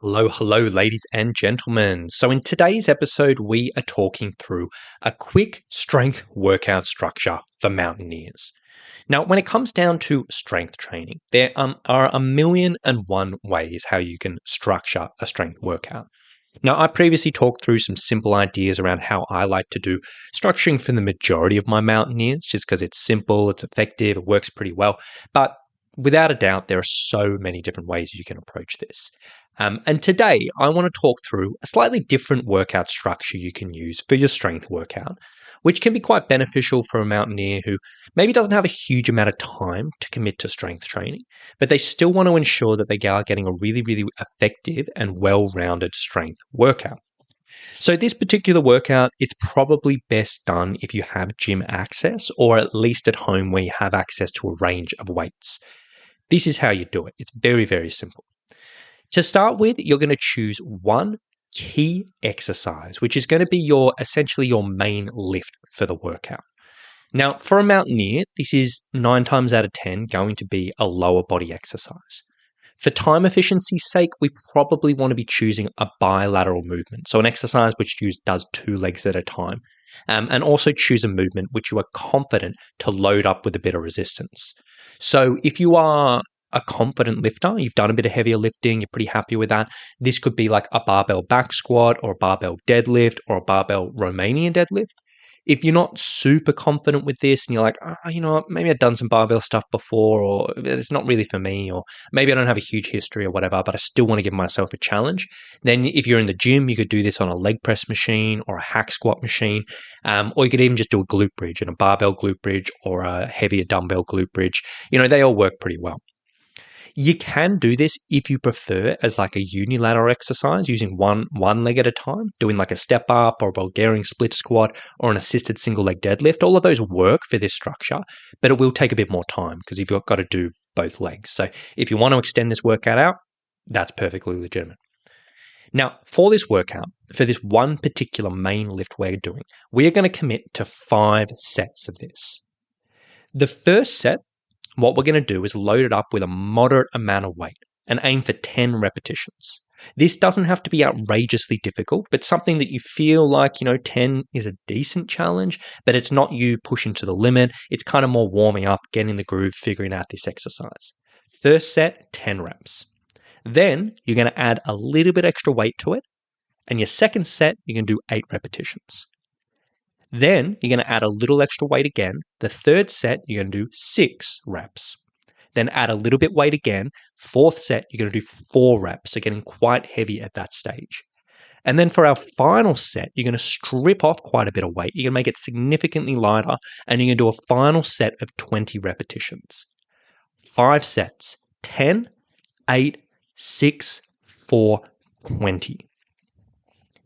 Hello, ladies and gentlemen. So, in today's episode, we are talking through a quick strength workout structure for mountaineers. Now, when it comes down to strength training, there are a million and one ways how you can structure a strength workout. Now, I previously talked through some simple ideas around how I like to do structuring for the majority of my mountaineers, just because it's simple, it's effective, it works pretty well. But without a doubt, there are so many different ways you can approach this. And today, I want to talk through a slightly different workout structure you can use for your strength workout, which can be quite beneficial for a mountaineer who maybe doesn't have a huge amount of time to commit to strength training, but they still want to ensure that they are getting a really, really effective and well-rounded strength workout. So this particular workout, it's probably best done if you have gym access or at least at home where you have access to a range of weights. This is how you do it. It's very, very simple. To start with, you're going to choose one key exercise, which is going to be essentially your main lift for the workout. Now, for a mountaineer, this is 9 times out of 10 going to be a lower body exercise. For time efficiency's sake, we probably want to be choosing a bilateral movement, so an exercise which does 2 legs at a time, and also choose a movement which you are confident to load up with a bit of resistance. So if you are a confident lifter, you've done a bit of heavier lifting, you're pretty happy with that, this could be like a barbell back squat or a barbell deadlift or a barbell Romanian deadlift. If you're not super confident with this and you're like, you know what, maybe I've done some barbell stuff before, or it's not really for me, or maybe I don't have a huge history or whatever, but I still want to give myself a challenge, then if you're in the gym, you could do this on a leg press machine or a hack squat machine, or you could even just do a glute bridge and a barbell glute bridge or a heavier dumbbell glute bridge. They all work pretty well. You can do this if you prefer as like a unilateral exercise using one leg at a time, doing like a step up or a Bulgarian split squat or an assisted single leg deadlift. All of those work for this structure, but it will take a bit more time because you've got to do both legs. So if you want to extend this workout out, that's perfectly legitimate. Now, for this workout, for this one particular main lift we're doing, we are going to commit to 5 sets of this. The first set, what we're going to do is load it up with a moderate amount of weight and aim for 10 repetitions. This doesn't have to be outrageously difficult, but something that you feel like, 10 is a decent challenge, but it's not you pushing to the limit. It's kind of more warming up, getting in the groove, figuring out this exercise. First set, 10 reps. Then you're going to add a little bit extra weight to it. And your second set, you're going to do 8 repetitions. Then you're going to add a little extra weight again. The third set, you're going to do 6 reps. Then add a little bit weight again. Fourth set, you're going to do 4 reps, so getting quite heavy at that stage. And then for our final set, you're going to strip off quite a bit of weight. You're going to make it significantly lighter, and you're going to do a final set of 20 repetitions. 5 sets, 10, 8, 6, 4, 20.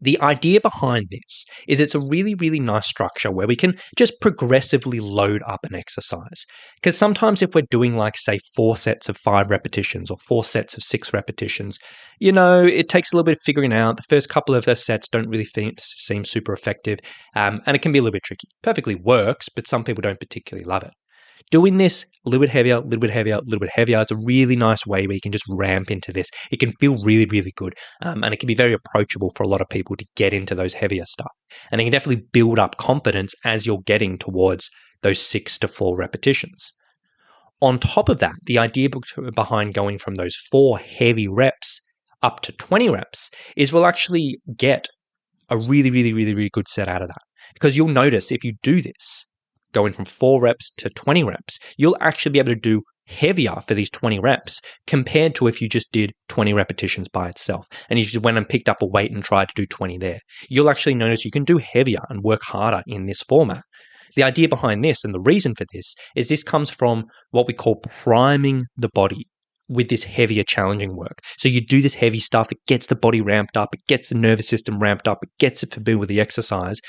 The idea behind this is it's a really, really nice structure where we can just progressively load up an exercise. Because sometimes if we're doing like, say, 4 sets of 5 repetitions or 4 sets of 6 repetitions, it takes a little bit of figuring out. The first couple of those sets don't really seem super effective, and it can be a little bit tricky. Perfectly works, but some people don't particularly love it. Doing this a little bit heavier, a little bit heavier, a little bit heavier, it's a really nice way where you can just ramp into this. It can feel really, really good, and it can be very approachable for a lot of people to get into those heavier stuff. And it can definitely build up confidence as you're getting towards those 6 to 4 repetitions. On top of that, the idea behind going from those 4 heavy reps up to 20 reps is we'll actually get a really, really, really, really good set out of that. Because you'll notice if you do this, going from 4 reps to 20 reps, you'll actually be able to do heavier for these 20 reps compared to if you just did 20 repetitions by itself and you just went and picked up a weight and tried to do 20 there. You'll actually notice you can do heavier and work harder in this format. The idea behind this and the reason for this is this comes from what we call priming the body with this heavier challenging work. So you do this heavy stuff, it gets the body ramped up, it gets the nervous system ramped up, it gets it familiar with the exercise,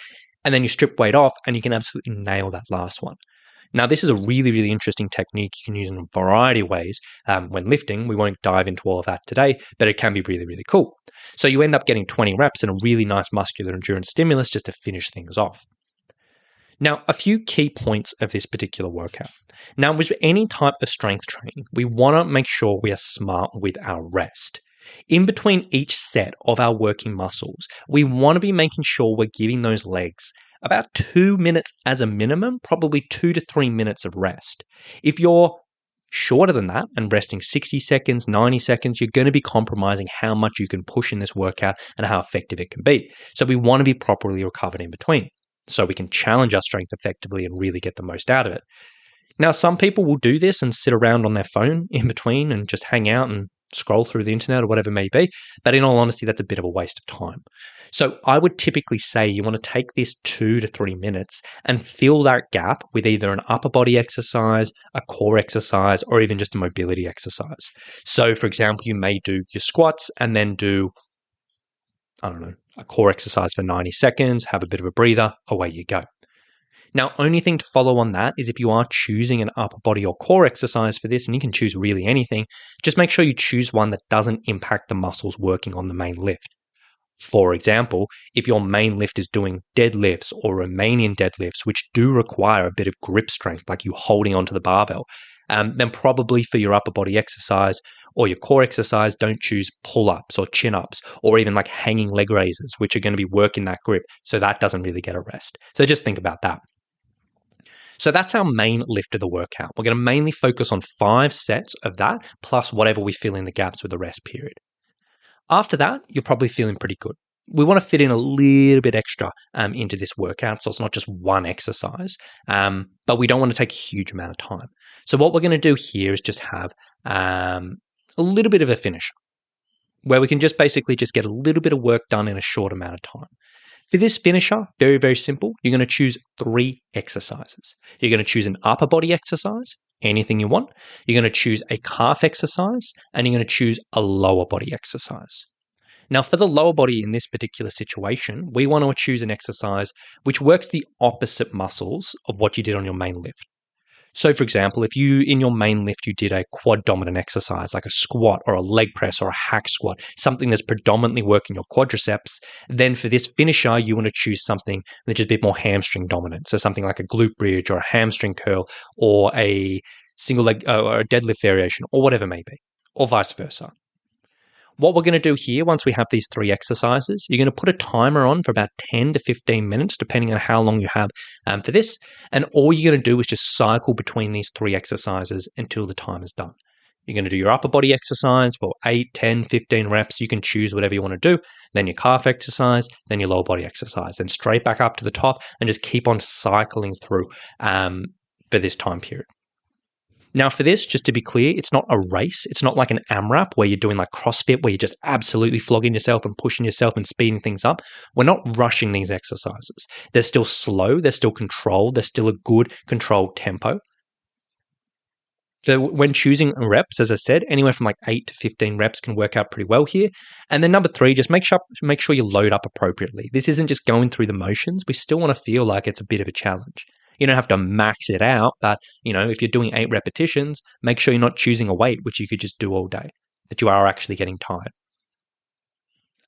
and then you strip weight off and you can absolutely nail that last one. Now, this is a really, really interesting technique you can use in a variety of ways when lifting. We won't dive into all of that today, but it can be really, really cool. So you end up getting 20 reps and a really nice muscular endurance stimulus just to finish things off. Now, a few key points of this particular workout. Now, with any type of strength training, we want to make sure we are smart with our rest. In between each set of our working muscles, we want to be making sure we're giving those legs about 2 minutes as a minimum, probably 2 to 3 minutes of rest. If you're shorter than that and resting 60 seconds, 90 seconds, you're going to be compromising how much you can push in this workout and how effective it can be. So we want to be properly recovered in between so we can challenge our strength effectively and really get the most out of it. Now, some people will do this and sit around on their phone in between and just hang out and scroll through the internet or whatever it may be. But in all honesty, that's a bit of a waste of time. So I would typically say you want to take this 2 to 3 minutes and fill that gap with either an upper body exercise, a core exercise, or even just a mobility exercise. So for example, you may do your squats and then do, I don't know, a core exercise for 90 seconds, have a bit of a breather, away you go. Now, only thing to follow on that is if you are choosing an upper body or core exercise for this, and you can choose really anything, just make sure you choose one that doesn't impact the muscles working on the main lift. For example, if your main lift is doing deadlifts or Romanian deadlifts, which do require a bit of grip strength, like you holding onto the barbell, then probably for your upper body exercise or your core exercise, don't choose pull-ups or chin-ups or even like hanging leg raises, which are going to be working that grip. So that doesn't really get a rest. So just think about that. So that's our main lift of the workout. We're going to mainly focus on 5 sets of that, plus whatever we fill in the gaps with the rest period. After that, you're probably feeling pretty good. We want to fit in a little bit extra into this workout, so it's not just one exercise, but we don't want to take a huge amount of time. So what we're going to do here is just have a little bit of a finish, where we can just basically just get a little bit of work done in a short amount of time. For this finisher, very, very simple. You're going to choose 3 exercises. You're going to choose an upper body exercise, anything you want. You're going to choose a calf exercise, and you're going to choose a lower body exercise. Now, for the lower body in this particular situation, we want to choose an exercise which works the opposite muscles of what you did on your main lift. So, for example, if you, in your main lift, you did a quad dominant exercise like a squat or a leg press or a hack squat, something that's predominantly working your quadriceps, then for this finisher, you want to choose something that's just a bit more hamstring dominant. So something like a glute bridge or a hamstring curl or a single leg or a deadlift variation or whatever it may be, or vice versa. What we're going to do here, once we have these 3 exercises, you're going to put a timer on for about 10 to 15 minutes, depending on how long you have for this. And all you're going to do is just cycle between these 3 exercises until the time is done. You're going to do your upper body exercise for 8, 10, 15 reps. You can choose whatever you want to do. Then your calf exercise, then your lower body exercise, then straight back up to the top and just keep on cycling through for this time period. Now for this, just to be clear, it's not a race. It's not like an AMRAP where you're doing like CrossFit where you're just absolutely flogging yourself and pushing yourself and speeding things up. We're not rushing these exercises. They're still slow. They're still controlled. They're still a good controlled tempo. So when choosing reps, as I said, anywhere from like 8 to 15 reps can work out pretty well here. And then number 3, just make sure you load up appropriately. This isn't just going through the motions. We still want to feel like it's a bit of a challenge. You don't have to max it out, but if you're doing 8 repetitions, make sure you're not choosing a weight which you could just do all day, that you are actually getting tired.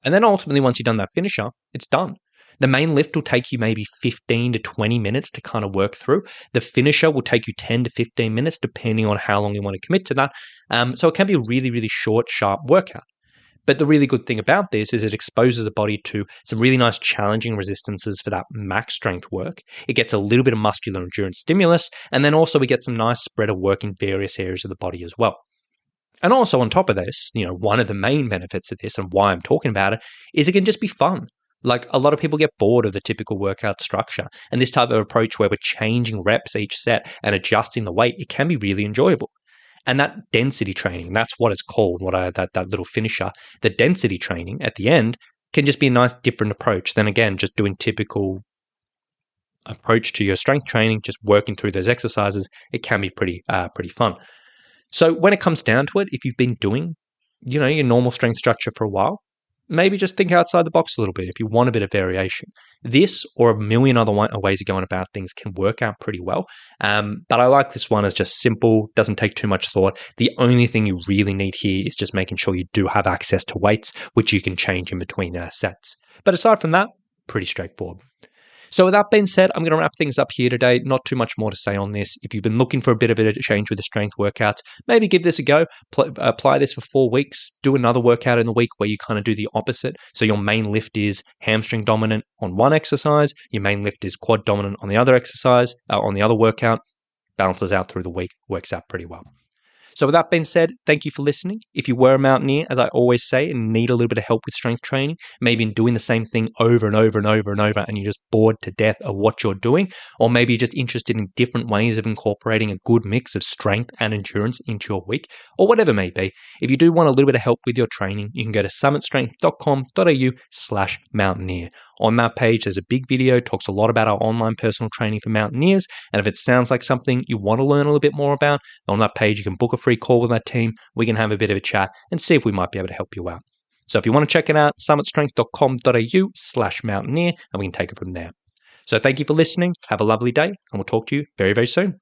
And then ultimately, once you've done that finisher, it's done. The main lift will take you maybe 15 to 20 minutes to kind of work through. The finisher will take you 10 to 15 minutes, depending on how long you want to commit to that. So it can be a really, really short, sharp workout. But the really good thing about this is it exposes the body to some really nice challenging resistances for that max strength work. It gets a little bit of muscular endurance stimulus, and then also we get some nice spread of work in various areas of the body as well. And also on top of this, one of the main benefits of this and why I'm talking about it is it can just be fun. Like a lot of people get bored of the typical workout structure, and this type of approach where we're changing reps each set and adjusting the weight, it can be really enjoyable. And that density training, that's what it's called, that little finisher. The density training at the end can just be a nice different approach than, again, just doing typical approach to your strength training, just working through those exercises. It can be pretty fun. So when it comes down to it, if you've been doing, your normal strength structure for a while, maybe just think outside the box a little bit if you want a bit of variation. This or a million other ways of going about things can work out pretty well. But I like this one as just simple, doesn't take too much thought. The only thing you really need here is just making sure you do have access to weights, which you can change in between sets. But aside from that, pretty straightforward. So with that being said, I'm going to wrap things up here today. Not too much more to say on this. If you've been looking for a bit of a change with the strength workouts, maybe give this a go. Apply this for 4 weeks. Do another workout in the week where you kind of do the opposite. So your main lift is hamstring dominant on one exercise. Your main lift is quad dominant on the other exercise, on the other workout. Balances out through the week. Works out pretty well. So with that being said, thank you for listening. If you were a mountaineer, as I always say, and need a little bit of help with strength training, maybe in doing the same thing over and over and over and over, and you're just bored to death of what you're doing, or maybe you're just interested in different ways of incorporating a good mix of strength and endurance into your week, or whatever it may be, if you do want a little bit of help with your training, you can go to summitstrength.com.au/mountaineer. On that page, there's a big video, talks a lot about our online personal training for mountaineers. And if it sounds like something you want to learn a little bit more about, on that page, you can book a free call with our team. We can have a bit of a chat and see if we might be able to help you out. So if you want to check it out, summitstrength.com.au/mountaineer, and we can take it from there. So thank you for listening. Have a lovely day, and we'll talk to you very, very soon.